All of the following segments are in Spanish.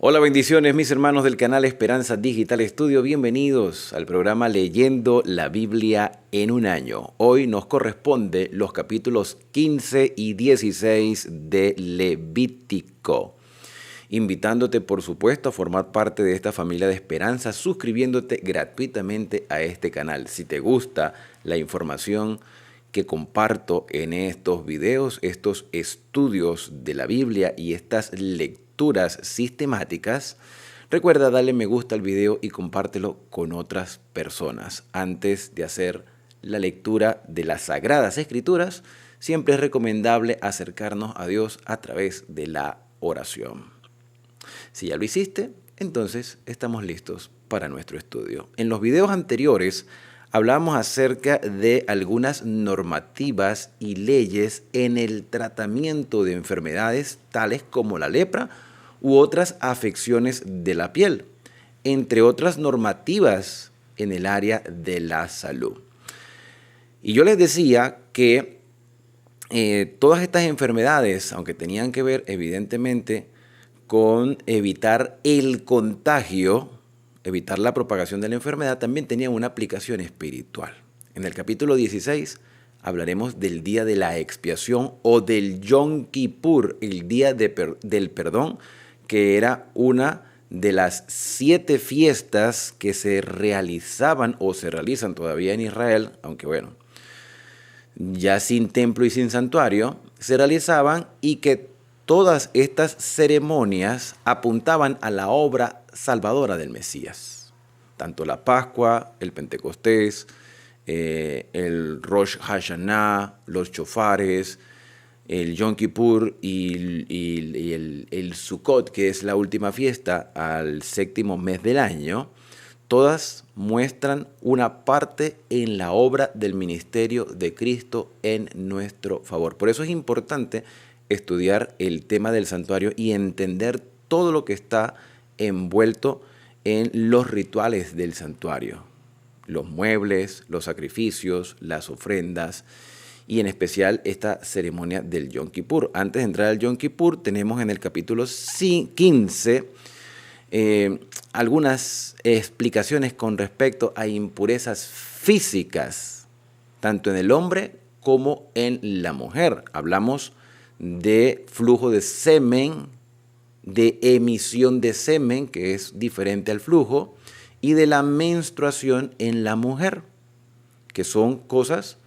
Hola, bendiciones mis hermanos del canal Esperanza Digital Estudio, bienvenidos al programa Leyendo la Biblia en un año. Hoy nos corresponde los capítulos 15 y 16 de Levítico. Invitándote por supuesto a formar parte de esta familia de esperanza, suscribiéndote gratuitamente a este canal. Si te gusta la información que comparto en estos videos, estos estudios de la Biblia y estas lecturas sistemáticas, recuerda darle me gusta al video y compártelo con otras personas. Antes de hacer la lectura de las Sagradas Escrituras, siempre es recomendable acercarnos a Dios a través de la oración. Si ya lo hiciste, entonces estamos listos para nuestro estudio. En los videos anteriores hablamos acerca de algunas normativas y leyes en el tratamiento de enfermedades tales como la lepra u otras afecciones de la piel, entre otras normativas en el área de la salud. Y yo les decía que todas estas enfermedades, aunque tenían que ver evidentemente con evitar el contagio, evitar la propagación de la enfermedad, también tenían una aplicación espiritual. En el capítulo 16 hablaremos del día de la expiación o del Yom Kippur, el día del perdón, que era una de las 7 fiestas que se realizaban o se realizan todavía en Israel, aunque bueno, ya sin templo y sin santuario, se realizaban y que todas estas ceremonias apuntaban a la obra salvadora del Mesías. Tanto la Pascua, el Pentecostés, el Rosh Hashanah, los chofares, el Yom Kippur y el Sukkot, que es la última fiesta al 7º mes del año, todas muestran una parte en la obra del ministerio de Cristo en nuestro favor. Por eso es importante estudiar el tema del santuario y entender todo lo que está envuelto en los rituales del santuario. Los muebles, los sacrificios, las ofrendas y en especial esta ceremonia del Yom Kippur. Antes de entrar al Yom Kippur tenemos en el capítulo 15 algunas explicaciones con respecto a impurezas físicas, tanto en el hombre como en la mujer. Hablamos de flujo de semen, de emisión de semen, que es diferente al flujo, y de la menstruación en la mujer, que son cosas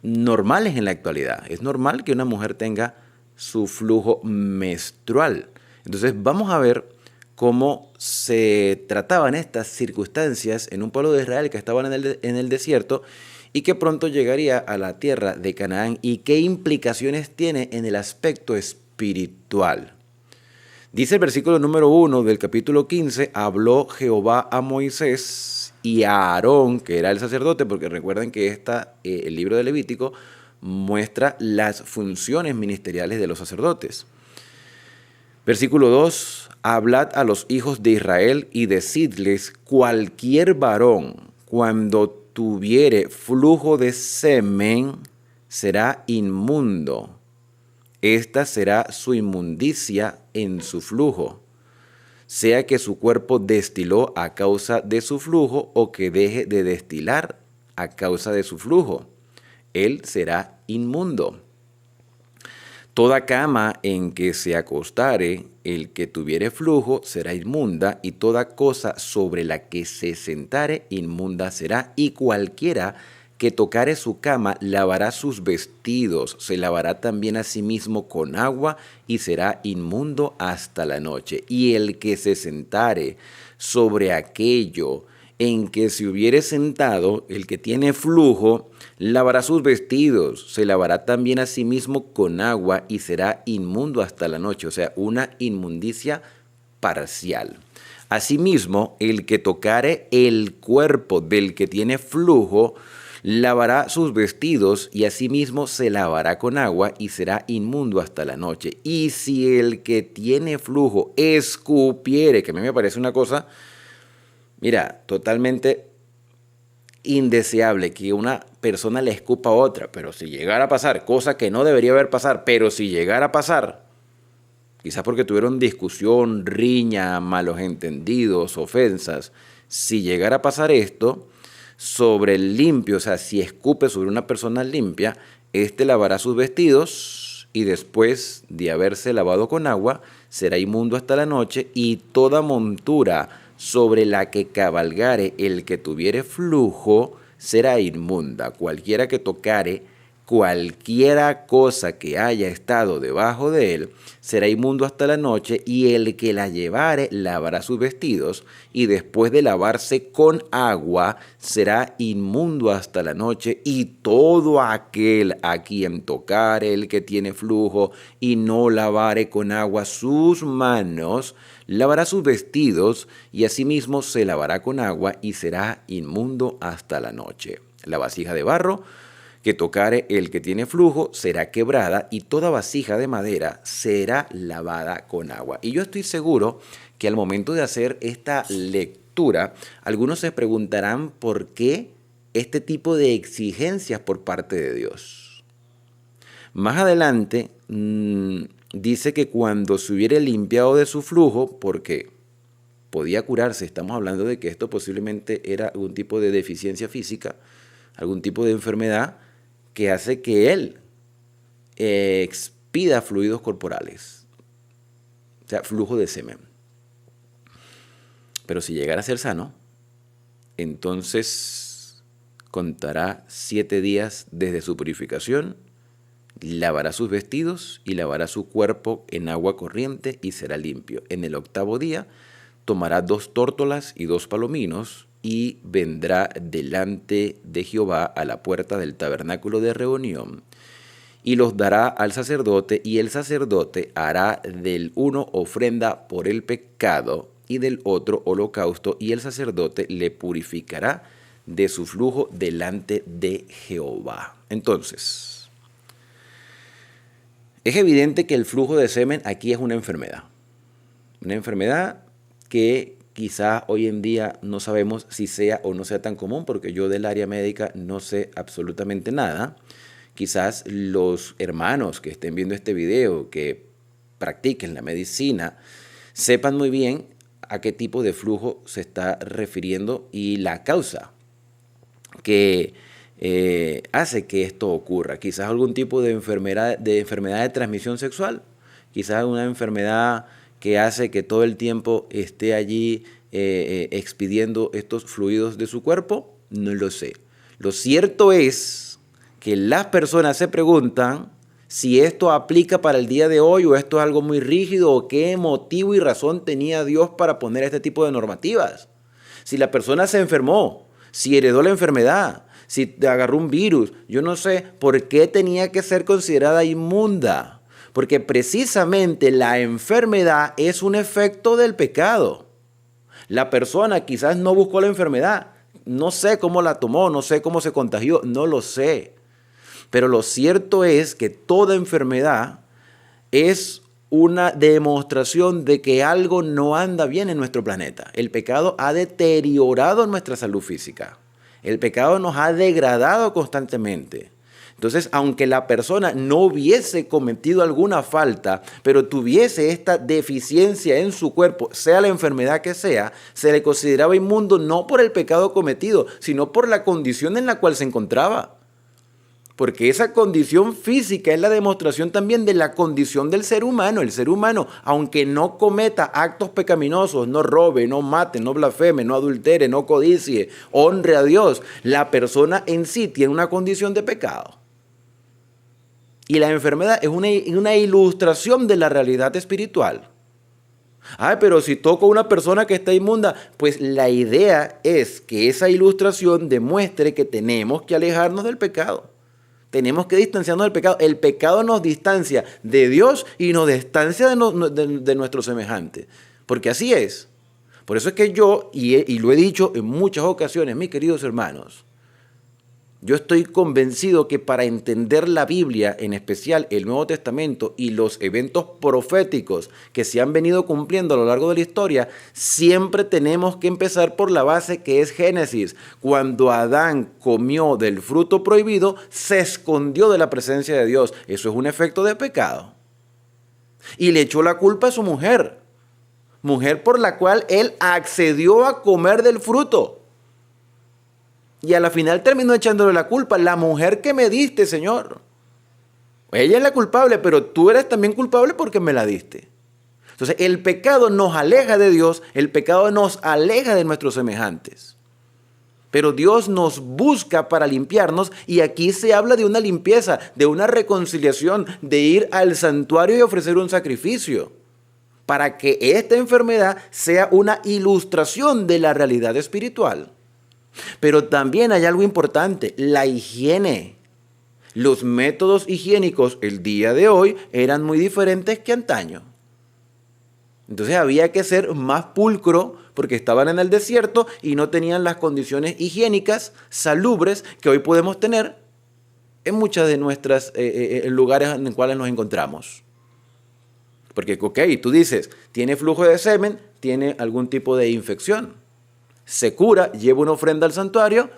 normales en la actualidad. Es normal que una mujer tenga su flujo menstrual. Entonces vamos a ver cómo se trataban estas circunstancias en un pueblo de Israel que estaban en el desierto y que pronto llegaría a la tierra de Canaán y qué implicaciones tiene en el aspecto espiritual. Dice el versículo número 1 del capítulo 15, habló Jehová a Moisés y a Aarón, que era el sacerdote, porque recuerden que el libro de Levítico muestra las funciones ministeriales de los sacerdotes. Versículo 2, hablad a los hijos de Israel y decidles, cualquier varón, cuando tuviere flujo de semen, será inmundo. Esta será su inmundicia en su flujo, sea que su cuerpo destiló a causa de su flujo o que deje de destilar a causa de su flujo. Él será inmundo. Toda cama en que se acostare el que tuviere flujo será inmunda, y toda cosa sobre la que se sentare inmunda será, y cualquiera que tocare su cama lavará sus vestidos, se lavará también a sí mismo con agua y será inmundo hasta la noche. Y el que se sentare sobre aquello en que se hubiere sentado, el que tiene flujo, lavará sus vestidos, se lavará también a sí mismo con agua y será inmundo hasta la noche, o sea, una inmundicia parcial. Asimismo, el que tocare el cuerpo del que tiene flujo, lavará sus vestidos y asimismo se lavará con agua y será inmundo hasta la noche. Y si el que tiene flujo escupiere, que a mí me parece una cosa, mira, totalmente indeseable que una persona le escupa a otra, pero si llegara a pasar, cosa que no debería haber pasar, pero si llegara a pasar, quizás porque tuvieron discusión, riña, malos entendidos, ofensas. Si llegara a pasar esto, sobre el limpio, o sea, si escupe sobre una persona limpia, éste lavará sus vestidos y después de haberse lavado con agua, será inmundo hasta la noche, y toda montura sobre la que cabalgare el que tuviere flujo será inmunda. Cualquiera que tocare cualquiera cosa que haya estado debajo de él será inmundo hasta la noche, y el que la llevare lavará sus vestidos, y después de lavarse con agua será inmundo hasta la noche. Y todo aquel a quien tocare el que tiene flujo y no lavare con agua sus manos, lavará sus vestidos, y asimismo se lavará con agua, y será inmundo hasta la noche. La vasija de barro que tocare el que tiene flujo será quebrada, y toda vasija de madera será lavada con agua. Y yo estoy seguro que al momento de hacer esta lectura, algunos se preguntarán por qué este tipo de exigencias por parte de Dios. Más adelante dice que cuando se hubiere limpiado de su flujo, porque podía curarse, estamos hablando de que esto posiblemente era algún tipo de deficiencia física, algún tipo de enfermedad que hace que él expida fluidos corporales, o sea, flujo de semen. Pero si llegara a ser sano, entonces contará 7 días desde su purificación, lavará sus vestidos y lavará su cuerpo en agua corriente y será limpio. En el 8º día tomará 2 tórtolas y 2 palominos, y vendrá delante de Jehová a la puerta del tabernáculo de reunión, y los dará al sacerdote, y el sacerdote hará del uno ofrenda por el pecado y del otro holocausto, y el sacerdote le purificará de su flujo delante de Jehová. Entonces, es evidente que el flujo de semen aquí es una enfermedad que quizá hoy en día no sabemos si sea o no sea tan común, porque yo del área médica no sé absolutamente nada. Quizás los hermanos que estén viendo este video, que practiquen la medicina, sepan muy bien a qué tipo de flujo se está refiriendo y la causa que hace que esto ocurra. Quizás algún tipo de enfermedad de transmisión sexual, quizás una enfermedad que hace que todo el tiempo esté allí expidiendo estos fluidos de su cuerpo, no lo sé. Lo cierto es que las personas se preguntan si esto aplica para el día de hoy, o esto es algo muy rígido, o qué motivo y razón tenía Dios para poner este tipo de normativas. Si la persona se enfermó, si heredó la enfermedad, si agarró un virus, yo no sé por qué tenía que ser considerada inmunda. Porque precisamente la enfermedad es un efecto del pecado. La persona quizás no buscó la enfermedad, no sé cómo la tomó, no sé cómo se contagió, no lo sé. Pero lo cierto es que toda enfermedad es una demostración de que algo no anda bien en nuestro planeta. El pecado ha deteriorado nuestra salud física. El pecado nos ha degradado constantemente. Entonces, aunque la persona no hubiese cometido alguna falta, pero tuviese esta deficiencia en su cuerpo, sea la enfermedad que sea, se le consideraba inmundo no por el pecado cometido, sino por la condición en la cual se encontraba. Porque esa condición física es la demostración también de la condición del ser humano. El ser humano, aunque no cometa actos pecaminosos, no robe, no mate, no blasfeme, no adultere, no codicie, honre a Dios, la persona en sí tiene una condición de pecado. Y la enfermedad es una ilustración de la realidad espiritual. Ay, pero si toco a una persona que está inmunda, pues la idea es que esa ilustración demuestre que tenemos que alejarnos del pecado. Tenemos que distanciarnos del pecado. El pecado nos distancia de Dios y nos distancia de nuestros semejantes. Porque así es. Por eso es que yo, y lo he dicho en muchas ocasiones, mis queridos hermanos, yo estoy convencido que para entender la Biblia, en especial el Nuevo Testamento y los eventos proféticos que se han venido cumpliendo a lo largo de la historia, siempre tenemos que empezar por la base que es Génesis. Cuando Adán comió del fruto prohibido, se escondió de la presencia de Dios. Eso es un efecto de pecado. y le echó la culpa a su mujer, mujer por la cual él accedió a comer del fruto. Y a la final terminó echándole la culpa. La mujer que me diste, Señor. Ella es la culpable, pero tú eres también culpable porque me la diste. Entonces, el pecado nos aleja de Dios, el pecado nos aleja de nuestros semejantes. Pero Dios nos busca para limpiarnos, y aquí se habla de una limpieza, de una reconciliación, de ir al santuario y ofrecer un sacrificio, para que esta enfermedad sea una ilustración de la realidad espiritual. Pero también hay algo importante, la higiene. Los métodos higiénicos el día de hoy eran muy diferentes que antaño. Entonces había que ser más pulcro porque estaban en el desierto y no tenían las condiciones higiénicas salubres que hoy podemos tener en muchas de nuestros lugares en los cuales nos encontramos. Porque, ok, tú dices, tiene flujo de semen, tiene algún tipo de infección. Se cura, lleva una ofrenda al santuario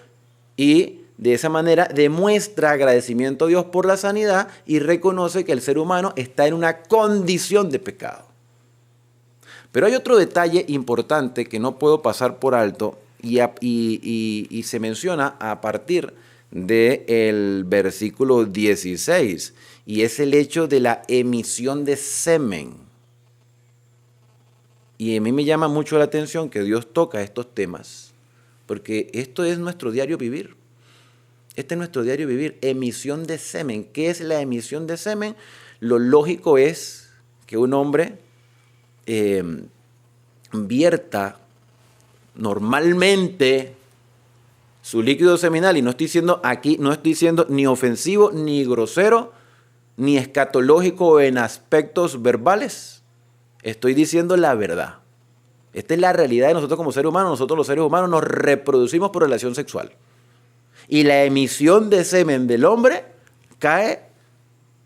y de esa manera demuestra agradecimiento a Dios por la sanidad y reconoce que el ser humano está en una condición de pecado. Pero hay otro detalle importante que no puedo pasar por alto y se menciona a partir del versículo 16, y es el hecho de la emisión de semen. Y a mí me llama mucho la atención que Dios toca estos temas, porque esto es nuestro diario vivir. Este es nuestro diario vivir, emisión de semen. ¿Qué es la emisión de semen? Lo lógico es que un hombre vierta normalmente su líquido seminal, y no estoy diciendo aquí, no estoy siendo ni ofensivo, ni grosero, ni escatológico en aspectos verbales. Estoy diciendo la verdad. Esta es la realidad de nosotros como seres humanos. Nosotros los seres humanos nos reproducimos por relación sexual. Y la emisión de semen del hombre cae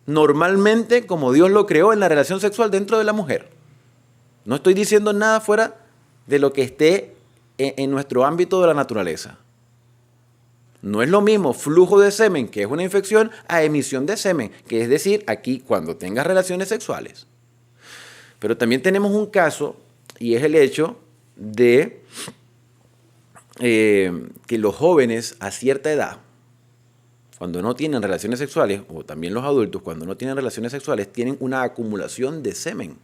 normalmente como Dios lo creó en la relación sexual dentro de la mujer. No estoy diciendo nada fuera de lo que esté en nuestro ámbito de la naturaleza. No es lo mismo flujo de semen, que es una infección, a emisión de semen, que es decir, aquí cuando tengas relaciones sexuales. Pero también tenemos un caso, y es el hecho de que los jóvenes a cierta edad, cuando no tienen relaciones sexuales, o también los adultos cuando no tienen relaciones sexuales, tienen una acumulación de semen.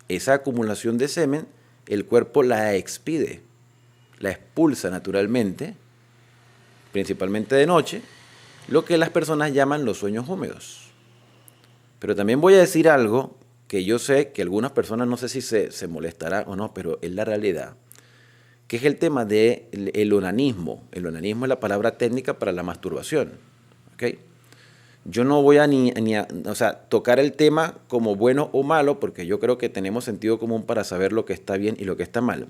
Esa acumulación de semen, el cuerpo la expide, la expulsa naturalmente, principalmente de noche, lo que las personas llaman los sueños húmedos. Pero también voy a decir algo que yo sé que algunas personas, no sé si se molestarán o no, pero es la realidad, que es el tema del onanismo. El onanismo es la palabra técnica para la masturbación. ¿Okay? Yo no voy a tocar el tema como bueno o malo, porque yo creo que tenemos sentido común para saber lo que está bien y lo que está mal.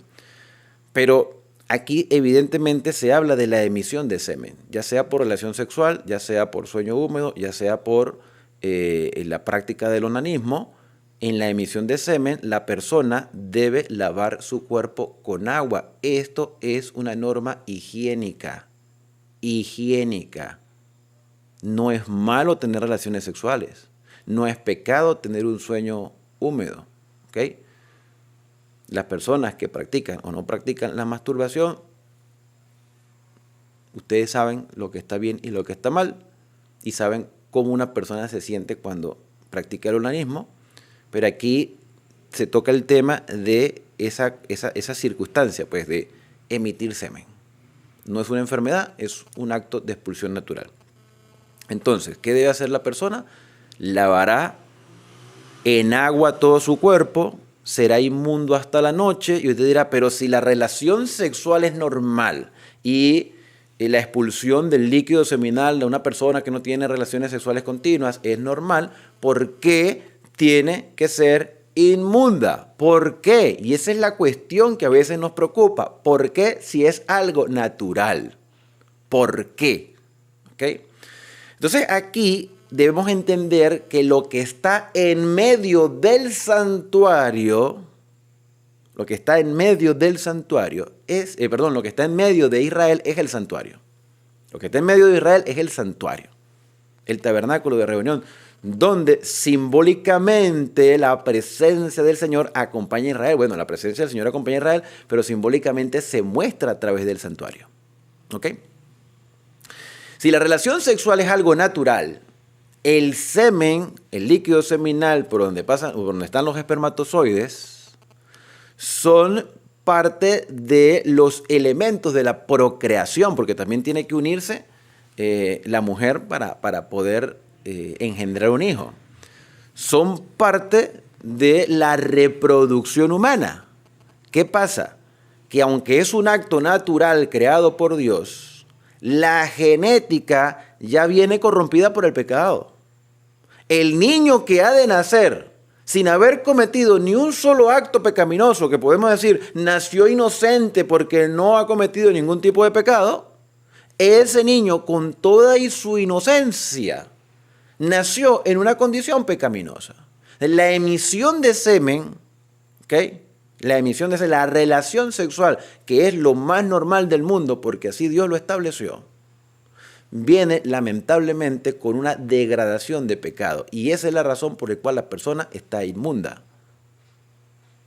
Pero aquí evidentemente se habla de la emisión de semen, ya sea por relación sexual, ya sea por sueño húmedo, ya sea por la práctica del onanismo. En la emisión de semen, la persona debe lavar su cuerpo con agua. Esto es una norma higiénica. Higiénica. No es malo tener relaciones sexuales. No es pecado tener un sueño húmedo. ¿Okay? Las personas que practican o no practican la masturbación, ustedes saben lo que está bien y lo que está mal, y saben cómo una persona se siente cuando practica el onanismo. Pero aquí se toca el tema de esa circunstancia, pues, de emitir semen. No es una enfermedad, es un acto de expulsión natural. Entonces, ¿qué debe hacer la persona? Lavará en agua todo su cuerpo, será inmundo hasta la noche, y usted dirá, pero si la relación sexual es normal y la expulsión del líquido seminal de una persona que no tiene relaciones sexuales continuas es normal, ¿por qué tiene que ser inmunda? ¿Por qué? Y esa es la cuestión que a veces nos preocupa. ¿Por qué si es algo natural? ¿Por qué? ¿Okay? Entonces aquí debemos entender que lo que está en medio del santuario, lo que está en medio de Israel es el santuario. Lo que está en medio de Israel es el santuario, el tabernáculo de reunión, donde simbólicamente la presencia del Señor acompaña a Israel. Bueno, la presencia del Señor acompaña a Israel, pero simbólicamente se muestra a través del santuario. ¿Ok? Si la relación sexual es algo natural, el semen, el líquido seminal por donde están los espermatozoides, son parte de los elementos de la procreación, porque también tiene que unirse la mujer para poder engendrar un hijo. Son parte de la reproducción humana. ¿Qué pasa? Que aunque es un acto natural creado por Dios, la genética ya viene corrompida por el pecado. El niño que ha de nacer sin haber cometido ni un solo acto pecaminoso, que podemos decir nació inocente porque no ha cometido ningún tipo de pecado, ese niño con toda su inocencia nació en una condición pecaminosa. La emisión de semen, ¿ok? La relación sexual, que es lo más normal del mundo porque así Dios lo estableció, viene lamentablemente con una degradación de pecado. Y esa es la razón por la cual la persona está inmunda.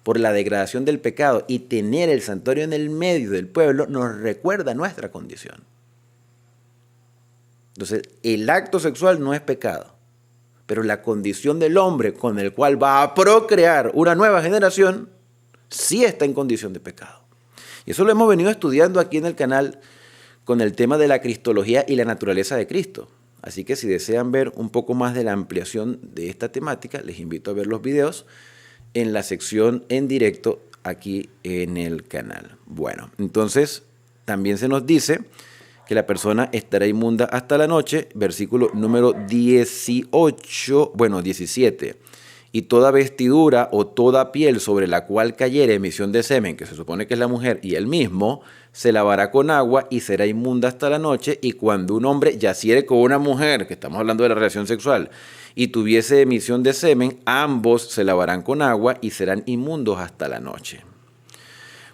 Por la degradación del pecado. Y tener el santuario en el medio del pueblo nos recuerda nuestra condición. Entonces, el acto sexual no es pecado. Pero la condición del hombre con el cual va a procrear una nueva generación, sí está en condición de pecado. Y eso lo hemos venido estudiando aquí en el canal con el tema de la cristología y la naturaleza de Cristo. Así que si desean ver un poco más de la ampliación de esta temática, les invito a ver los videos en la sección en directo aquí en el canal. Bueno, entonces también se nos dice que la persona estará inmunda hasta la noche, versículo número 17. Y toda vestidura o toda piel sobre la cual cayere emisión de semen, que se supone que es la mujer y él mismo, se lavará con agua y será inmunda hasta la noche. Y cuando un hombre yaciere con una mujer, que estamos hablando de la relación sexual, y tuviese emisión de semen, ambos se lavarán con agua y serán inmundos hasta la noche.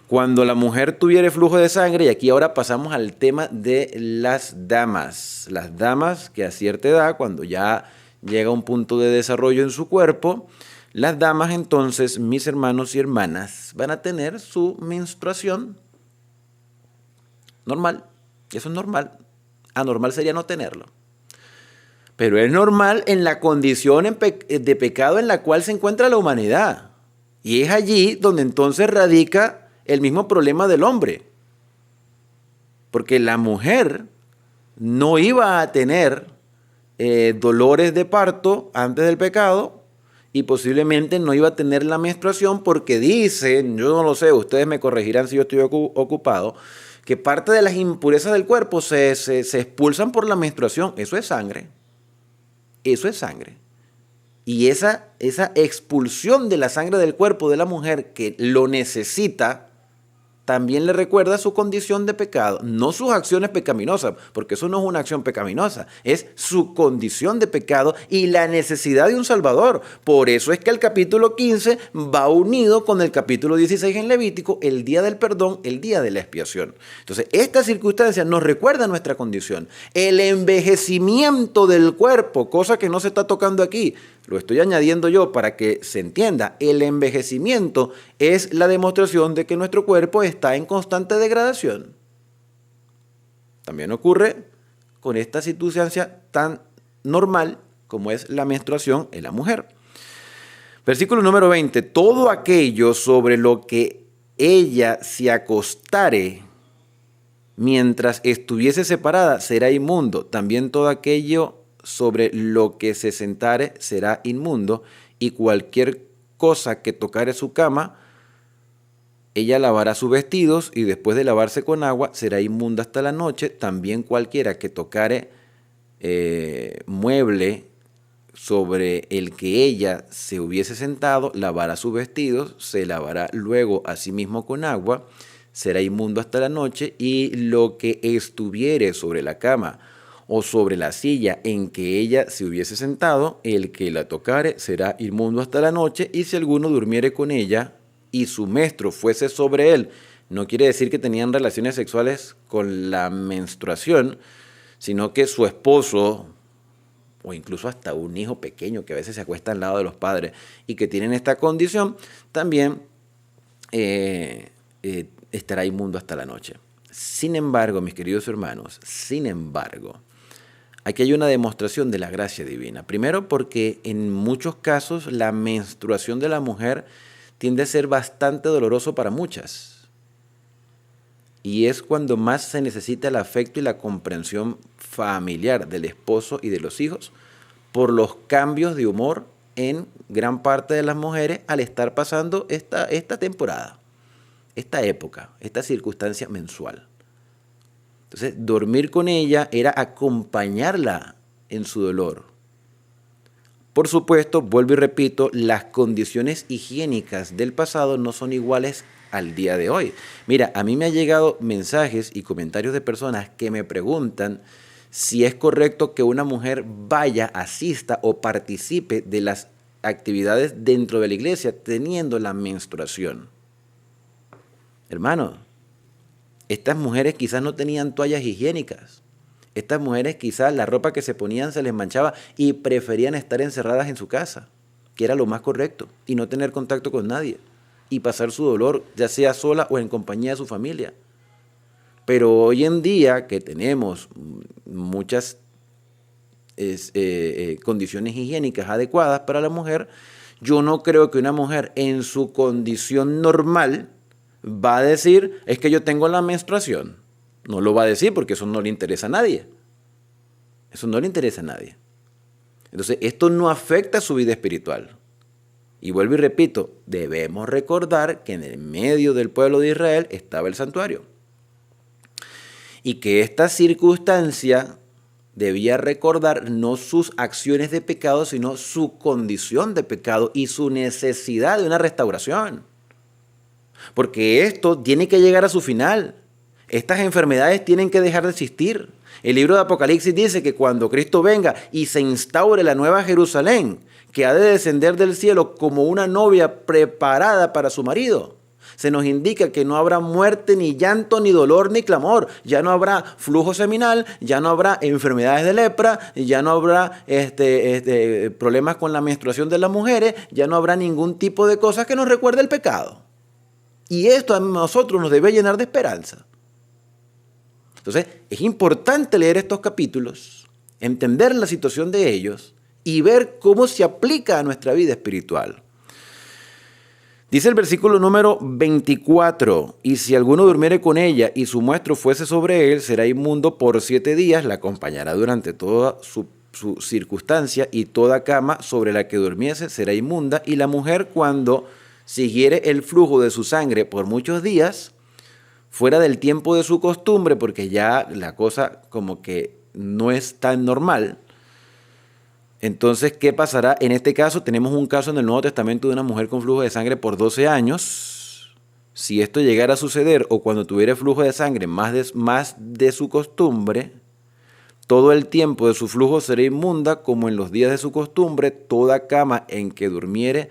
Cuando la mujer tuviere flujo de sangre, y aquí ahora pasamos al tema de las damas. Las damas que a cierta edad, cuando ya llega a un punto de desarrollo en su cuerpo, las damas entonces, mis hermanos y hermanas, van a tener su menstruación normal. Eso es normal. Anormal sería no tenerlo. Pero es normal en la condición de pecado en la cual se encuentra la humanidad. Y es allí donde entonces radica el mismo problema del hombre. Porque la mujer no iba a tener dolores de parto antes del pecado y posiblemente no iba a tener la menstruación porque dicen, yo no lo sé, ustedes me corregirán si yo estoy ocupado, que parte de las impurezas del cuerpo se expulsan por la menstruación. Eso es sangre. Eso es sangre. Y esa expulsión de la sangre del cuerpo de la mujer que lo necesita, también le recuerda su condición de pecado, no sus acciones pecaminosas, porque eso no es una acción pecaminosa, es su condición de pecado y la necesidad de un Salvador. Por eso es que el capítulo 15 va unido con el capítulo 16 en Levítico, el día del perdón, el día de la expiación. Entonces, esta circunstancia nos recuerda nuestra condición. El envejecimiento del cuerpo, cosa que no se está tocando aquí, lo estoy añadiendo yo para que se entienda. El envejecimiento es la demostración de que nuestro cuerpo está en constante degradación. También ocurre con esta circunstancia tan normal como es la menstruación en la mujer. Versículo número 20. Todo aquello sobre lo que ella se acostare mientras estuviese separada será inmundo. También todo aquello sobre lo que se sentare será inmundo, y cualquier cosa que tocare su cama, ella lavará sus vestidos, y después de lavarse con agua será inmunda hasta la noche. También cualquiera que tocare mueble sobre el que ella se hubiese sentado, lavará sus vestidos, se lavará luego a sí mismo con agua, será inmundo hasta la noche. Y lo que estuviere sobre la cama o sobre la silla en que ella se hubiese sentado, el que la tocare será inmundo hasta la noche. Y si alguno durmiere con ella y su menstruo fuese sobre él, no quiere decir que tenían relaciones sexuales con la menstruación, sino que su esposo o incluso hasta un hijo pequeño que a veces se acuesta al lado de los padres y que tienen esta condición, también estará inmundo hasta la noche. Sin embargo, mis queridos hermanos, aquí hay una demostración de la gracia divina. Primero, porque en muchos casos la menstruación de la mujer tiende a ser bastante doloroso para muchas. Y es cuando más se necesita el afecto y la comprensión familiar del esposo y de los hijos por los cambios de humor en gran parte de las mujeres al estar pasando esta temporada, esta época, esta circunstancia mensual. Entonces, dormir con ella era acompañarla en su dolor. Por supuesto, vuelvo y repito, las condiciones higiénicas del pasado no son iguales al día de hoy. Mira, a mí me han llegado mensajes y comentarios de personas que me preguntan si es correcto que una mujer vaya, asista o participe de las actividades dentro de la iglesia teniendo la menstruación. Hermano, estas mujeres quizás no tenían toallas higiénicas. Estas mujeres quizás la ropa que se ponían se les manchaba y preferían estar encerradas en su casa, que era lo más correcto, y no tener contacto con nadie, y pasar su dolor, ya sea sola o en compañía de su familia. Pero hoy en día que tenemos muchas condiciones higiénicas adecuadas para la mujer, yo no creo que una mujer en su condición normal va a decir, es que yo tengo la menstruación. No lo va a decir porque eso no le interesa a nadie. Eso no le interesa a nadie. Entonces, esto no afecta a su vida espiritual. Y vuelvo y repito, debemos recordar que en el medio del pueblo de Israel estaba el santuario. Y que esta circunstancia debía recordar no sus acciones de pecado, sino su condición de pecado y su necesidad de una restauración. Porque esto tiene que llegar a su final. Estas enfermedades tienen que dejar de existir. El libro de Apocalipsis dice que cuando Cristo venga y se instaure la nueva Jerusalén, que ha de descender del cielo como una novia preparada para su marido, se nos indica que no habrá muerte, ni llanto, ni dolor, ni clamor. Ya no habrá flujo seminal, ya no habrá enfermedades de lepra, ya no habrá problemas con la menstruación de las mujeres, ya no habrá ningún tipo de cosas que nos recuerde el pecado. Y esto a nosotros nos debe llenar de esperanza. Entonces, es importante leer estos capítulos, entender la situación de ellos y ver cómo se aplica a nuestra vida espiritual. Dice el versículo número 24, y si alguno durmiere con ella y su muestro fuese sobre él, será inmundo por 7 días, la acompañará durante toda su circunstancia, y toda cama sobre la que durmiese será inmunda, y la mujer cuando siguiere el flujo de su sangre por muchos días, fuera del tiempo de su costumbre, porque ya la cosa como que no es tan normal. Entonces, ¿qué pasará? En este caso, tenemos un caso en el Nuevo Testamento de una mujer con flujo de sangre por 12 años. Si esto llegara a suceder, o cuando tuviera flujo de sangre más de su costumbre, todo el tiempo de su flujo será inmunda, como en los días de su costumbre. Toda cama en que durmiere,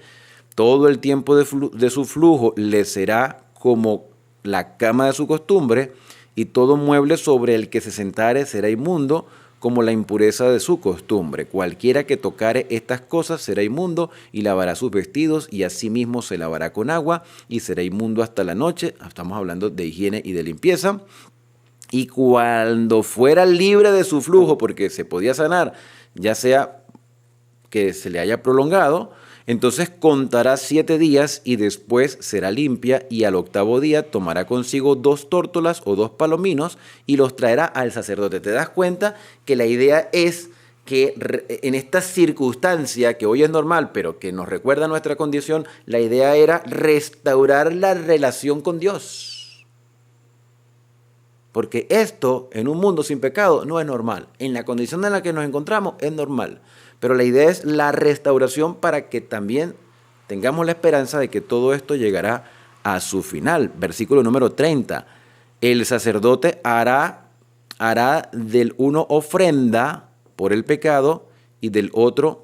todo el tiempo de su flujo le será como la cama de su costumbre, y todo mueble sobre el que se sentare será inmundo, como la impureza de su costumbre. Cualquiera que tocare estas cosas será inmundo, y lavará sus vestidos, y asimismo se lavará con agua, y será inmundo hasta la noche. Estamos hablando de higiene y de limpieza. Y cuando fuera libre de su flujo, porque se podía sanar, ya sea que se le haya prolongado, entonces contará 7 días y después será limpia, y al 8º día tomará consigo 2 tórtolas o 2 palominos y los traerá al sacerdote. ¿Te das cuenta que la idea es que en esta circunstancia que hoy es normal, pero que nos recuerda nuestra condición, la idea era restaurar la relación con Dios? Porque esto en un mundo sin pecado no es normal. En la condición en la que nos encontramos es normal. Pero la idea es la restauración para que también tengamos la esperanza de que todo esto llegará a su final. Versículo número 30. El sacerdote hará del uno ofrenda por el pecado y del otro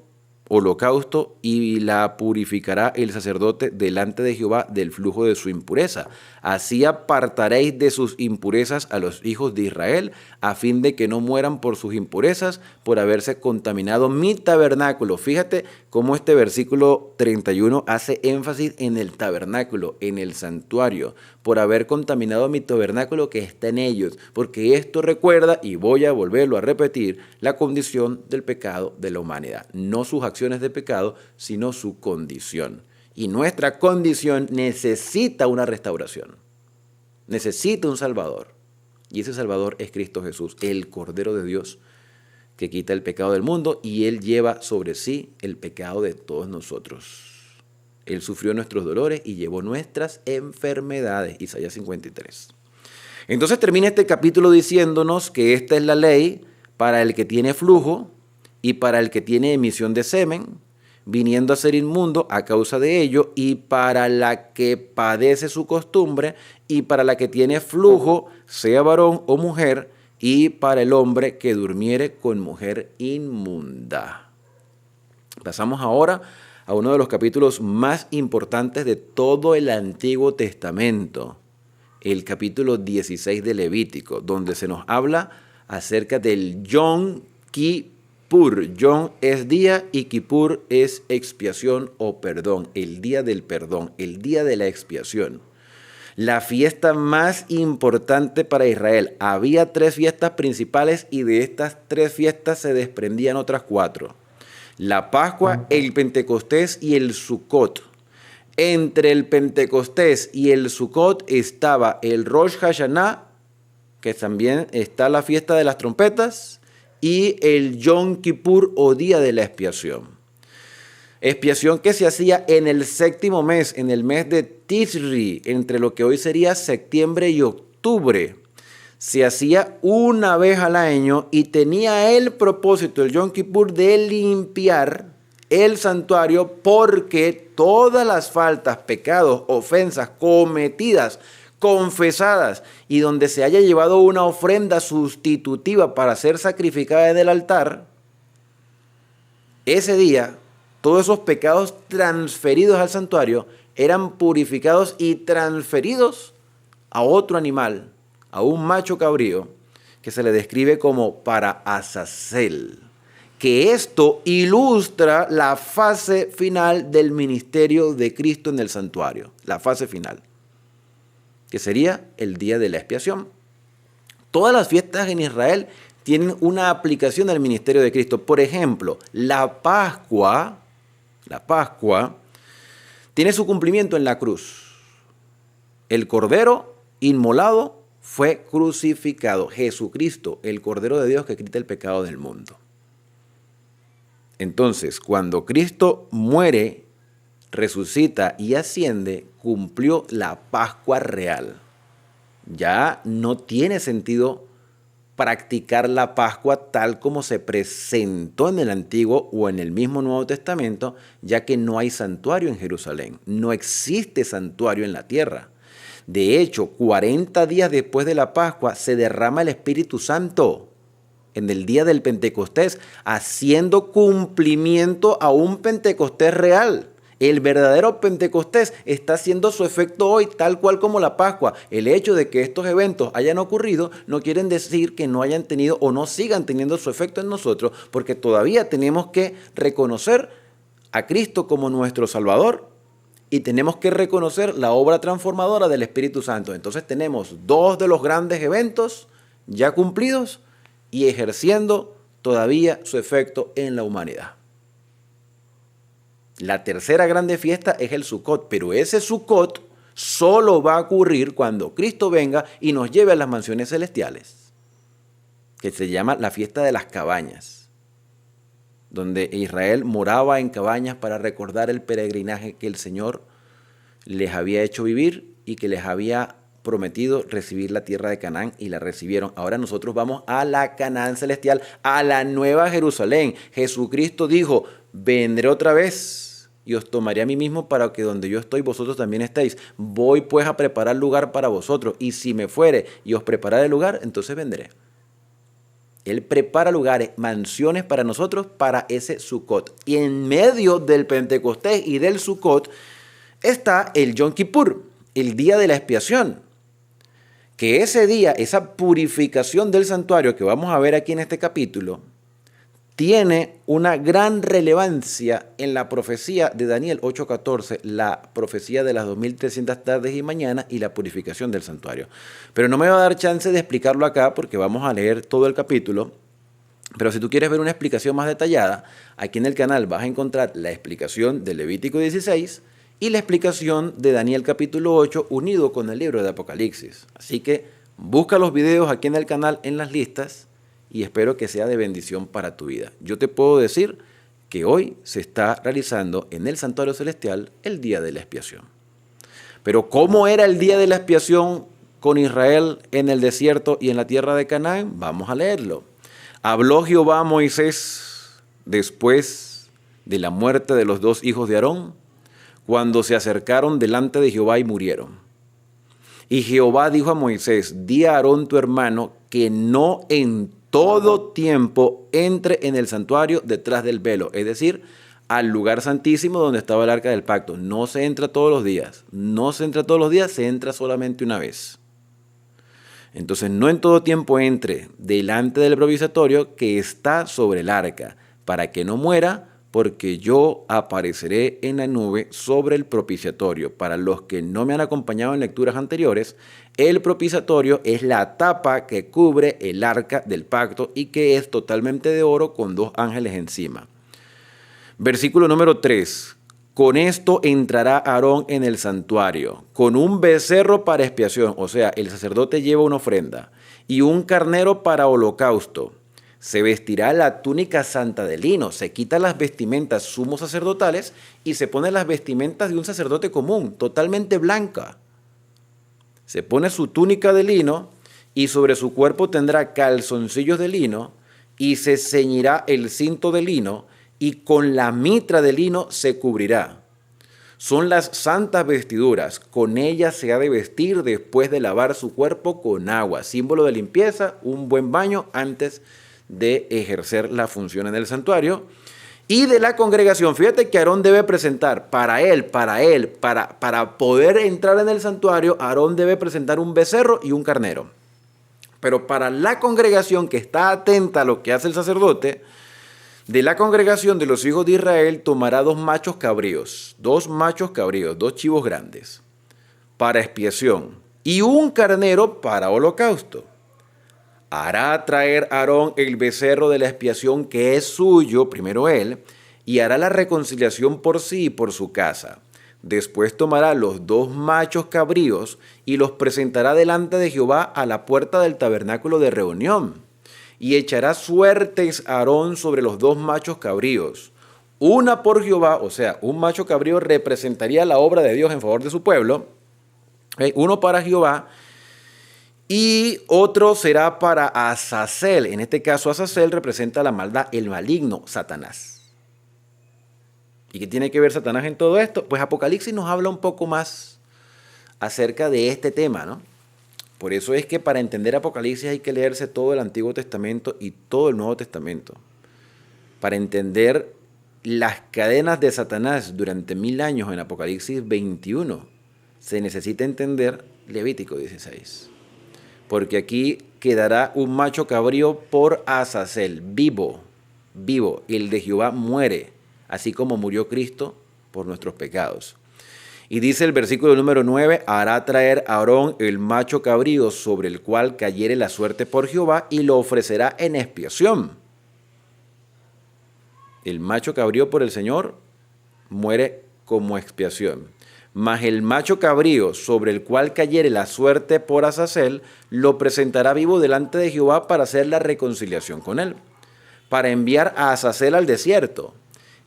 holocausto y la purificará el sacerdote delante de Jehová del flujo de su impureza. Así apartaréis de sus impurezas a los hijos de Israel, a fin de que no mueran por sus impurezas, por haberse contaminado mi tabernáculo. Fíjate cómo este versículo 31 hace énfasis en el tabernáculo, en el santuario, por haber contaminado mi tabernáculo que está en ellos, porque esto recuerda, y voy a volverlo a repetir, la condición del pecado de la humanidad, no sus acciones de pecado, sino su condición. Y nuestra condición necesita una restauración, necesita un Salvador. Y ese Salvador es Cristo Jesús, el Cordero de Dios, que quita el pecado del mundo, y Él lleva sobre sí el pecado de todos nosotros. Él sufrió nuestros dolores y llevó nuestras enfermedades. Isaías 53. Entonces termina este capítulo diciéndonos que esta es la ley para el que tiene flujo y para el que tiene emisión de semen, viniendo a ser inmundo a causa de ello, y para la que padece su costumbre, y para la que tiene flujo, sea varón o mujer, y para el hombre que durmiere con mujer inmunda. Pasamos ahora a uno de los capítulos más importantes de todo el Antiguo Testamento, el capítulo 16 de Levítico, donde se nos habla acerca del Yom Kippur. Yom es día y Kippur es expiación o perdón, el día del perdón, el día de la expiación. La fiesta más importante para Israel. Había 3 fiestas principales y de estas 3 fiestas se desprendían otras 4. La Pascua, el Pentecostés y el Sukkot. Entre el Pentecostés y el Sukkot estaba el Rosh Hashanah, que también está la fiesta de las trompetas, y el Yom Kippur o día de la expiación. Expiación que se hacía en el 7º mes, en el mes de Tishri, entre lo que hoy sería septiembre y octubre. Se hacía una vez al año y tenía el propósito, el Yom Kippur, de limpiar el santuario, porque todas las faltas, pecados, ofensas cometidas, confesadas, y donde se haya llevado una ofrenda sustitutiva para ser sacrificada en el altar, ese día todos esos pecados transferidos al santuario eran purificados y transferidos a otro animal, a un macho cabrío, que se le describe como para Azazel, que esto ilustra la fase final del ministerio de Cristo en el santuario, la fase final, que sería el día de la expiación. Todas las fiestas en Israel tienen una aplicación al ministerio de Cristo. Por ejemplo, la Pascua tiene su cumplimiento en la cruz. El Cordero inmolado fue crucificado. Jesucristo, el Cordero de Dios que quita el pecado del mundo. Entonces, cuando Cristo muere, resucita y asciende, cumplió la Pascua real. Ya no tiene sentido practicar la Pascua tal como se presentó en el Antiguo o en el mismo Nuevo Testamento, ya que no hay santuario en Jerusalén, no existe santuario en la tierra. De hecho, 40 días después de la Pascua se derrama el Espíritu Santo en el día del Pentecostés, haciendo cumplimiento a un Pentecostés real. El verdadero Pentecostés está haciendo su efecto hoy, tal cual como la Pascua. El hecho de que estos eventos hayan ocurrido no quieren decir que no hayan tenido o no sigan teniendo su efecto en nosotros, porque todavía tenemos que reconocer a Cristo como nuestro Salvador y tenemos que reconocer la obra transformadora del Espíritu Santo. Entonces tenemos 2 de los grandes eventos ya cumplidos y ejerciendo todavía su efecto en la humanidad. La tercera grande fiesta es el Sukkot, pero ese Sukkot solo va a ocurrir cuando Cristo venga y nos lleve a las mansiones celestiales, que se llama la fiesta de las cabañas, donde Israel moraba en cabañas para recordar el peregrinaje que el Señor les había hecho vivir y que les había prometido recibir la tierra de Canaán, y la recibieron. Ahora nosotros vamos a la Canaán celestial, a la nueva Jerusalén. Jesucristo dijo: vendré otra vez y os tomaré a mí mismo para que donde yo estoy vosotros también estéis. Voy pues a preparar lugar para vosotros, y si me fuere y os prepararé el lugar, entonces vendré. Él prepara lugares, mansiones para nosotros para ese Sukkot. Y en medio del Pentecostés y del Sukkot está el Yom Kippur, el día de la expiación. Que ese día, esa purificación del santuario que vamos a ver aquí en este capítulo, tiene una gran relevancia en la profecía de Daniel 8:14, la profecía de las 2300 tardes y mañanas y la purificación del santuario. Pero no me va a dar chance de explicarlo acá porque vamos a leer todo el capítulo. Pero si tú quieres ver una explicación más detallada, aquí en el canal vas a encontrar la explicación de Levítico 16 y la explicación de Daniel capítulo 8 unido con el libro de Apocalipsis. Así que busca los videos aquí en el canal en las listas y espero que sea de bendición para tu vida. Yo te puedo decir que hoy se está realizando en el Santuario Celestial el día de la expiación. Pero ¿cómo era el día de la expiación con Israel en el desierto y en la tierra de Canaán? Vamos a leerlo. Habló Jehová a Moisés después de la muerte de los dos hijos de Aarón, cuando se acercaron delante de Jehová y murieron. Y Jehová dijo a Moisés, di a Aarón tu hermano que no en todo tiempo entre en el santuario detrás del velo, es decir, al lugar santísimo donde estaba el arca del pacto. No se entra todos los días, se entra solamente una vez. Entonces no en todo tiempo entre delante del propiciatorio que está sobre el arca, para que no muera, porque yo apareceré en la nube sobre el propiciatorio. Para los que no me han acompañado en lecturas anteriores, el propiciatorio es la tapa que cubre el arca del pacto y que es totalmente de oro con dos ángeles encima. Versículo número 3. Con esto entrará Aarón en el santuario, con un becerro para expiación, o sea, el sacerdote lleva una ofrenda, y un carnero para holocausto. Se vestirá la túnica santa de lino, se quita las vestimentas sumos sacerdotales y se pone las vestimentas de un sacerdote común, totalmente blanca. Se pone su túnica de lino y sobre su cuerpo tendrá calzoncillos de lino y se ceñirá el cinto de lino y con la mitra de lino se cubrirá. Son las santas vestiduras, con ellas se ha de vestir después de lavar su cuerpo con agua, símbolo de limpieza, un buen baño antes de ejercer la función en el santuario. Y de la congregación, fíjate que Aarón debe presentar para poder entrar en el santuario, Aarón debe presentar un becerro y un carnero. Pero para la congregación que está atenta a lo que hace el sacerdote, de la congregación de los hijos de Israel tomará dos cabríos, dos chivos grandes, para expiación, y un carnero para holocausto. Hará traer Aarón el becerro de la expiación que es suyo, primero él, y hará la reconciliación por sí y por su casa. Después tomará los dos cabríos y los presentará delante de Jehová a la puerta del tabernáculo de reunión. Y echará suertes Aarón sobre los dos cabríos, una por Jehová, o sea, un macho cabrío representaría la obra de Dios en favor de su pueblo, uno para Jehová, y otro será para Azazel. En este caso, Azazel representa la maldad, el maligno, Satanás. ¿Y qué tiene que ver Satanás en todo esto? Pues Apocalipsis nos habla un poco más acerca de este tema, ¿no? Por eso es que para entender Apocalipsis hay que leerse todo el Antiguo Testamento y todo el Nuevo Testamento. Para entender las cadenas de Satanás durante 1000 años en Apocalipsis 21, se necesita entender Levítico 16. Porque aquí quedará un macho cabrío por Azazel, vivo. El de Jehová muere, así como murió Cristo por nuestros pecados. Y dice el versículo número 9, hará traer Aarón el macho cabrío sobre el cual cayere la suerte por Jehová y lo ofrecerá en expiación. El macho cabrío por el Señor muere como expiación. Mas el macho cabrío sobre el cual cayere la suerte por Azazel, lo presentará vivo delante de Jehová para hacer la reconciliación con él, para enviar a Azazel al desierto.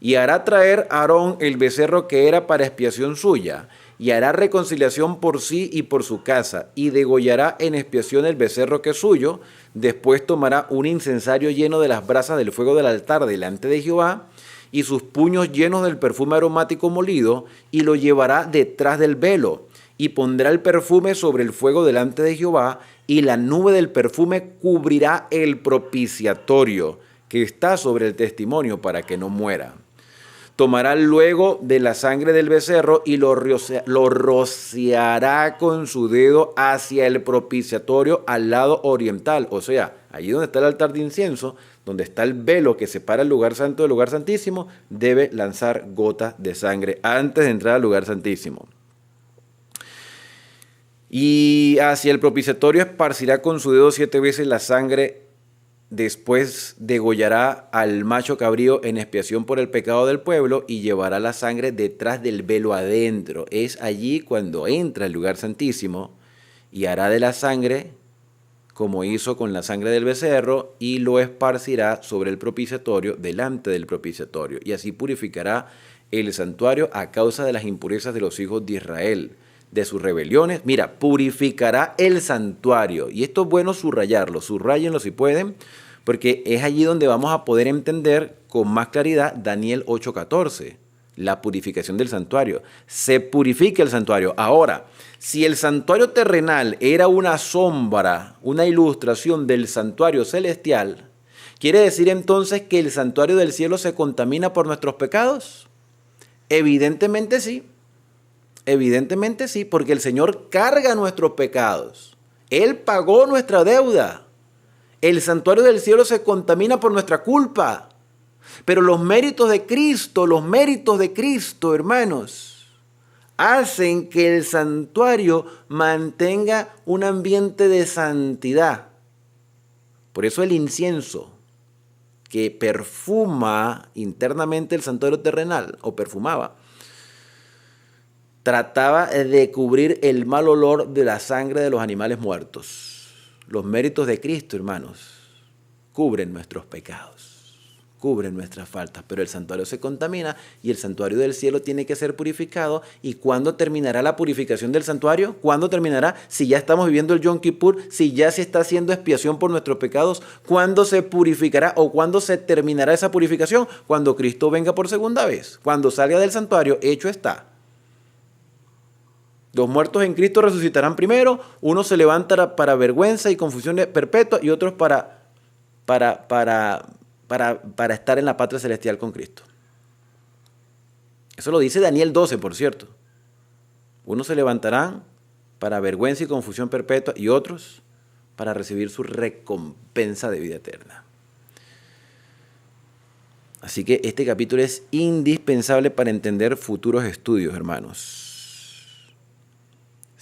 Y hará traer Aarón el becerro que era para expiación suya, y hará reconciliación por sí y por su casa, y degollará en expiación el becerro que es suyo. Después tomará un incensario lleno de las brasas del fuego del altar delante de Jehová, y sus puños llenos del perfume aromático molido, y lo llevará detrás del velo, y pondrá el perfume sobre el fuego delante de Jehová, y la nube del perfume cubrirá el propiciatorio que está sobre el testimonio para que no muera. Tomará luego de la sangre del becerro y lo rociará con su dedo hacia el propiciatorio al lado oriental. O sea, allí donde está el altar de incienso, donde está el velo que separa el lugar santo del lugar santísimo, debe lanzar gotas de sangre antes de entrar al lugar santísimo. Y hacia el propiciatorio esparcirá con su dedo 7 veces la sangre. Después degollará al macho cabrío en expiación por el pecado del pueblo y llevará la sangre detrás del velo adentro. Es allí cuando entra al lugar santísimo y hará de la sangre como hizo con la sangre del becerro y lo esparcirá sobre el propiciatorio delante del propiciatorio. Y así purificará el santuario a causa de las impurezas de los hijos de Israel, de sus rebeliones. Mira, purificará el santuario. Y esto es bueno subrayarlo, subrayenlo si pueden, porque es allí donde vamos a poder entender con más claridad Daniel 8:14, la purificación del santuario. Se purifica el santuario. Ahora, si el santuario terrenal era una sombra, una ilustración del santuario celestial, ¿quiere decir entonces que el santuario del cielo se contamina por nuestros pecados? Evidentemente sí. Evidentemente sí, porque el Señor carga nuestros pecados. Él pagó nuestra deuda. El santuario del cielo se contamina por nuestra culpa. Pero los méritos de Cristo, hermanos, hacen que el santuario mantenga un ambiente de santidad. Por eso el incienso que perfuma internamente el santuario terrenal, o perfumaba, trataba de cubrir el mal olor de la sangre de los animales muertos. Los méritos de Cristo, hermanos, cubren nuestros pecados, cubren nuestras faltas, pero el santuario se contamina y el santuario del cielo tiene que ser purificado. ¿Y cuándo terminará la purificación del santuario? ¿Cuándo terminará? Si ya estamos viviendo el Yom Kippur, si ya se está haciendo expiación por nuestros pecados, ¿cuándo se purificará o cuándo se terminará esa purificación? Cuando Cristo venga por segunda vez, cuando salga del santuario, hecho está. Los muertos en Cristo resucitarán primero, unos se levantarán para vergüenza y confusión perpetua y otros para estar en la patria celestial con Cristo. Eso lo dice Daniel 12, por cierto. Unos se levantarán para vergüenza y confusión perpetua y otros para recibir su recompensa de vida eterna. Así que este capítulo es indispensable para entender futuros estudios, hermanos.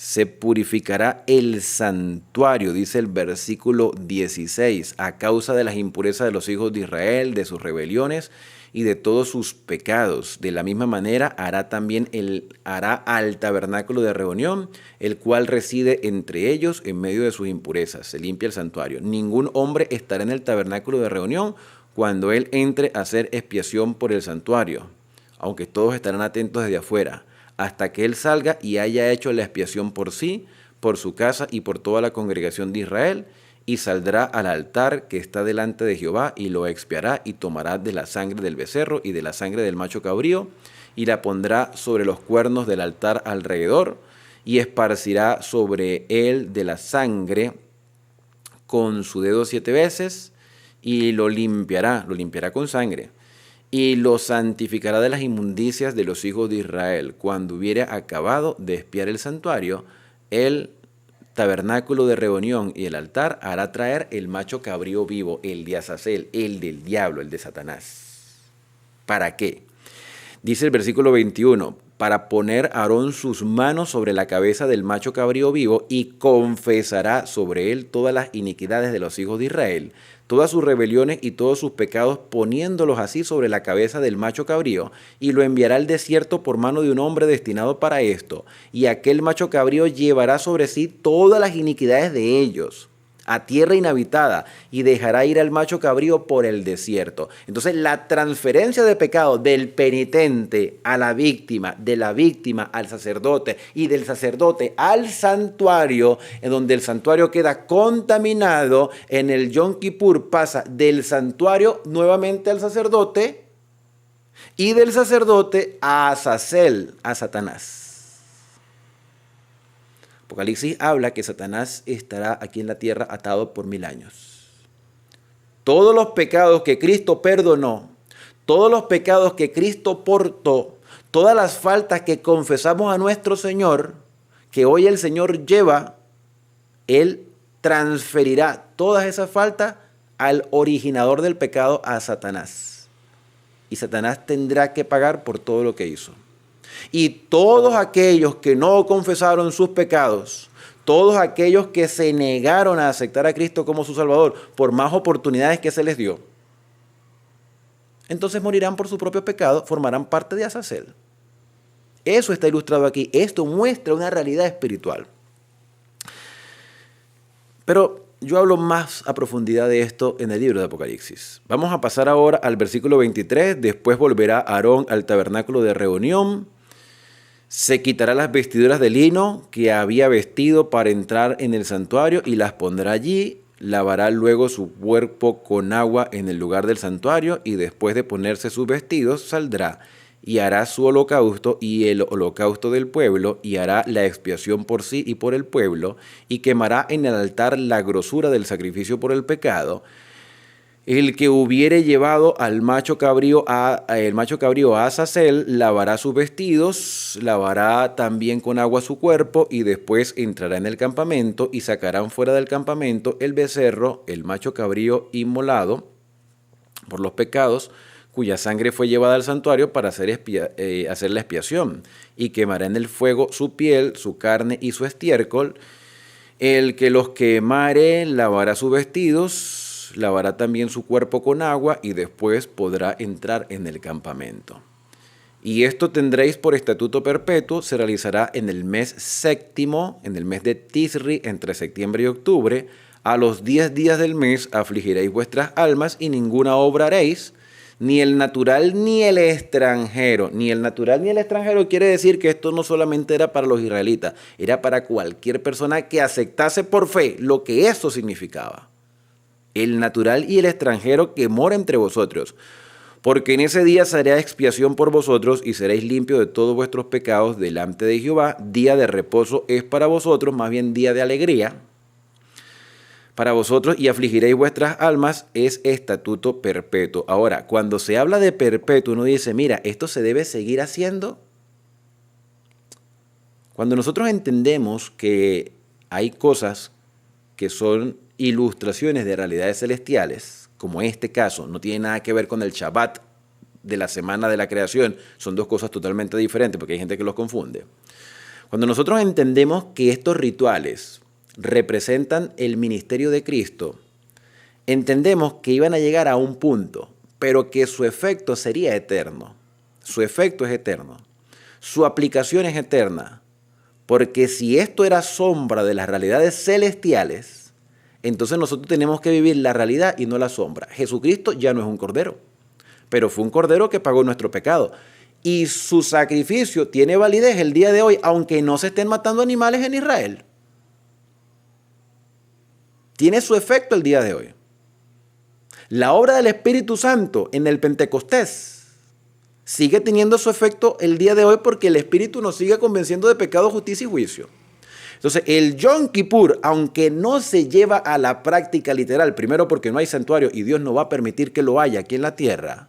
Se purificará el santuario, dice el versículo 16, a causa de las impurezas de los hijos de Israel, de sus rebeliones y de todos sus pecados. De la misma manera hará al tabernáculo de reunión, el cual reside entre ellos en medio de sus impurezas. Se limpia el santuario. Ningún hombre estará en el tabernáculo de reunión cuando él entre a hacer expiación por el santuario, aunque todos estarán atentos desde afuera, hasta que él salga y haya hecho la expiación por sí, por su casa y por toda la congregación de Israel, y saldrá al altar que está delante de Jehová y lo expiará y tomará de la sangre del becerro y de la sangre del macho cabrío y la pondrá sobre los cuernos del altar alrededor y esparcirá sobre él de la sangre con su dedo 7 veces y lo limpiará con sangre. Y lo santificará de las inmundicias de los hijos de Israel. Cuando hubiere acabado de expiar el santuario, el tabernáculo de reunión y el altar hará traer el macho cabrío vivo, el de Azazel, el del diablo, el de Satanás. ¿Para qué? Dice el versículo 21, para poner Aarón sus manos sobre la cabeza del macho cabrío vivo y confesará sobre él todas las iniquidades de los hijos de Israel, todas sus rebeliones y todos sus pecados, poniéndolos así sobre la cabeza del macho cabrío, y lo enviará al desierto por mano de un hombre destinado para esto, y aquel macho cabrío llevará sobre sí todas las iniquidades de ellos a tierra inhabitada y dejará ir al macho cabrío por el desierto. Entonces la transferencia de pecado del penitente a la víctima, de la víctima al sacerdote y del sacerdote al santuario, en donde el santuario queda contaminado, en el Yom Kippur pasa del santuario nuevamente al sacerdote y del sacerdote a Azazel, a Satanás. Apocalipsis habla que Satanás estará aquí en la tierra atado por 1000 años. Todos los pecados que Cristo perdonó, todos los pecados que Cristo portó, todas las faltas que confesamos a nuestro Señor, que hoy el Señor lleva, Él transferirá todas esas faltas al originador del pecado, a Satanás. Y Satanás tendrá que pagar por todo lo que hizo. Y todos aquellos que no confesaron sus pecados, todos aquellos que se negaron a aceptar a Cristo como su Salvador, por más oportunidades que se les dio, entonces morirán por su propio pecado, formarán parte de Azazel. Eso está ilustrado aquí. Esto muestra una realidad espiritual. Pero yo hablo más a profundidad de esto en el libro de Apocalipsis. Vamos a pasar ahora al versículo 23. Después volverá Aarón al tabernáculo de reunión. Se quitará las vestiduras de lino que había vestido para entrar en el santuario y las pondrá allí. Lavará luego su cuerpo con agua en el lugar del santuario y después de ponerse sus vestidos saldrá y hará su holocausto y el holocausto del pueblo y hará la expiación por sí y por el pueblo y quemará en el altar la grosura del sacrificio por el pecado. El que hubiere llevado al macho cabrío a Azazel lavará sus vestidos, lavará también con agua su cuerpo y después entrará en el campamento y sacarán fuera del campamento el becerro, el macho cabrío inmolado por los pecados, cuya sangre fue llevada al santuario para hacer la expiación, y quemará en el fuego su piel, su carne y su estiércol. El que los quemare lavará sus vestidos, lavará también su cuerpo con agua y después podrá entrar en el campamento. Y esto tendréis por estatuto perpetuo, se realizará en el mes séptimo, en el mes de Tisri, entre septiembre y octubre. A los 10 días del mes afligiréis vuestras almas y ninguna obra haréis, ni el natural ni el extranjero. Ni el natural ni el extranjero quiere decir que esto no solamente era para los israelitas, era para cualquier persona que aceptase por fe lo que eso significaba. El natural y el extranjero que mora entre vosotros. Porque en ese día se hará expiación por vosotros y seréis limpios de todos vuestros pecados delante de Jehová. Día de reposo es para vosotros, más bien día de alegría para vosotros, y afligiréis vuestras almas, es estatuto perpetuo. Ahora, cuando se habla de perpetuo, uno dice, mira, esto se debe seguir haciendo. Cuando nosotros entendemos que hay cosas que son ilustraciones de realidades celestiales, como este caso, no tiene nada que ver con el Shabbat de la semana de la creación, son dos cosas totalmente diferentes, porque hay gente que los confunde. Cuando nosotros entendemos que estos rituales representan el ministerio de Cristo, entendemos que iban a llegar a un punto, pero que su efecto sería eterno. Su efecto es eterno. Su aplicación es eterna. Porque si esto era sombra de las realidades celestiales, entonces nosotros tenemos que vivir la realidad y no la sombra. Jesucristo ya no es un cordero, pero fue un cordero que pagó nuestro pecado. Y su sacrificio tiene validez el día de hoy, aunque no se estén matando animales en Israel. Tiene su efecto el día de hoy. La obra del Espíritu Santo en el Pentecostés sigue teniendo su efecto el día de hoy porque el Espíritu nos sigue convenciendo de pecado, justicia y juicio. Entonces, el Yom Kippur, aunque no se lleva a la práctica literal, primero porque no hay santuario y Dios no va a permitir que lo haya aquí en la tierra,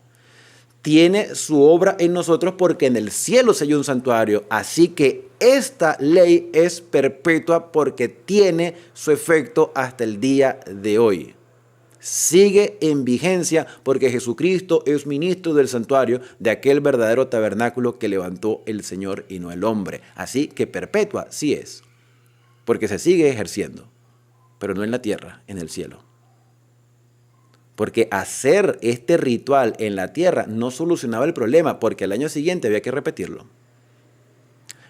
tiene su obra en nosotros porque en el cielo se halló un santuario. Así que esta ley es perpetua porque tiene su efecto hasta el día de hoy. Sigue en vigencia porque Jesucristo es ministro del santuario de aquel verdadero tabernáculo que levantó el Señor y no el hombre. Así que perpetua sí es, porque se sigue ejerciendo, pero no en la tierra, en el cielo. Porque hacer este ritual en la tierra no solucionaba el problema, porque al año siguiente había que repetirlo.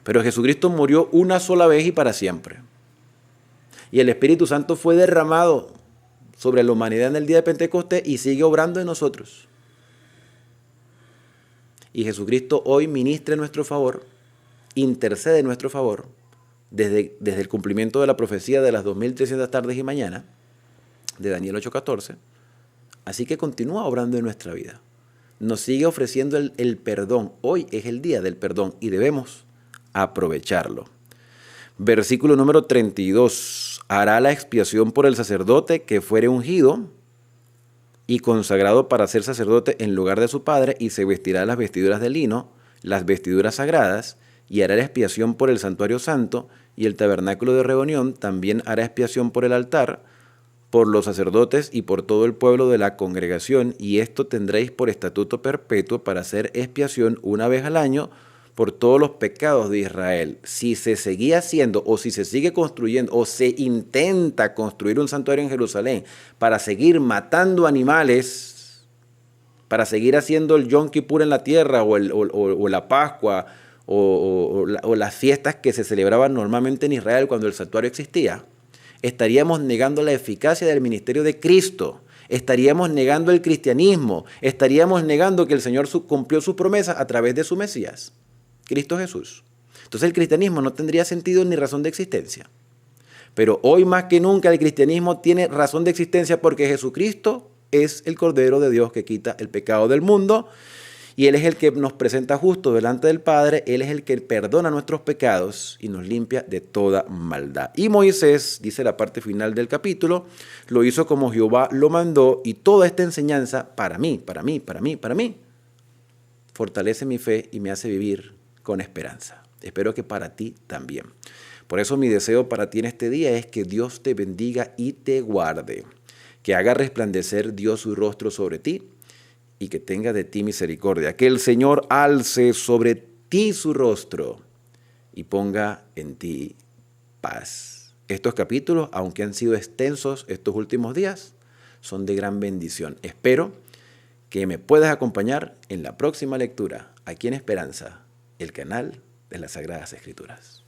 Pero Jesucristo murió una sola vez y para siempre. Y el Espíritu Santo fue derramado sobre la humanidad en el día de Pentecostés y sigue obrando en nosotros. Y Jesucristo hoy ministra en nuestro favor, intercede en nuestro favor, desde el cumplimiento de la profecía de las 2300 tardes y mañanas, de Daniel 8:14, así que continúa obrando en nuestra vida. Nos sigue ofreciendo el perdón. Hoy es el día del perdón y debemos aprovecharlo. Versículo número 32. Hará la expiación por el sacerdote que fuere ungido y consagrado para ser sacerdote en lugar de su padre, y se vestirá las vestiduras de lino, las vestiduras sagradas, y hará la expiación por el santuario santo, y el tabernáculo de reunión también hará expiación por el altar, por los sacerdotes y por todo el pueblo de la congregación, y esto tendréis por estatuto perpetuo para hacer expiación una vez al año por todos los pecados de Israel. Si se seguía haciendo, o si se sigue construyendo, o se intenta construir un santuario en Jerusalén para seguir matando animales, para seguir haciendo el Yom Kippur en la tierra, o la Pascua, o las fiestas que se celebraban normalmente en Israel cuando el santuario existía, estaríamos negando la eficacia del ministerio de Cristo. Estaríamos negando el cristianismo. Estaríamos negando que el Señor cumplió sus promesas a través de su Mesías, Cristo Jesús. Entonces el cristianismo no tendría sentido ni razón de existencia. Pero hoy más que nunca el cristianismo tiene razón de existencia porque Jesucristo es el Cordero de Dios que quita el pecado del mundo. Y Él es el que nos presenta justo delante del Padre. Él es el que perdona nuestros pecados y nos limpia de toda maldad. Y Moisés, dice la parte final del capítulo, lo hizo como Jehová lo mandó, y toda esta enseñanza para mí, fortalece mi fe y me hace vivir con esperanza. Espero que para ti también. Por eso mi deseo para ti en este día es que Dios te bendiga y te guarde, que haga resplandecer Dios su rostro sobre ti y que tenga de ti misericordia. Que el Señor alce sobre ti su rostro y ponga en ti paz. Estos capítulos, aunque han sido extensos estos últimos días, son de gran bendición. Espero que me puedas acompañar en la próxima lectura, aquí en Esperanza, el canal de las Sagradas Escrituras.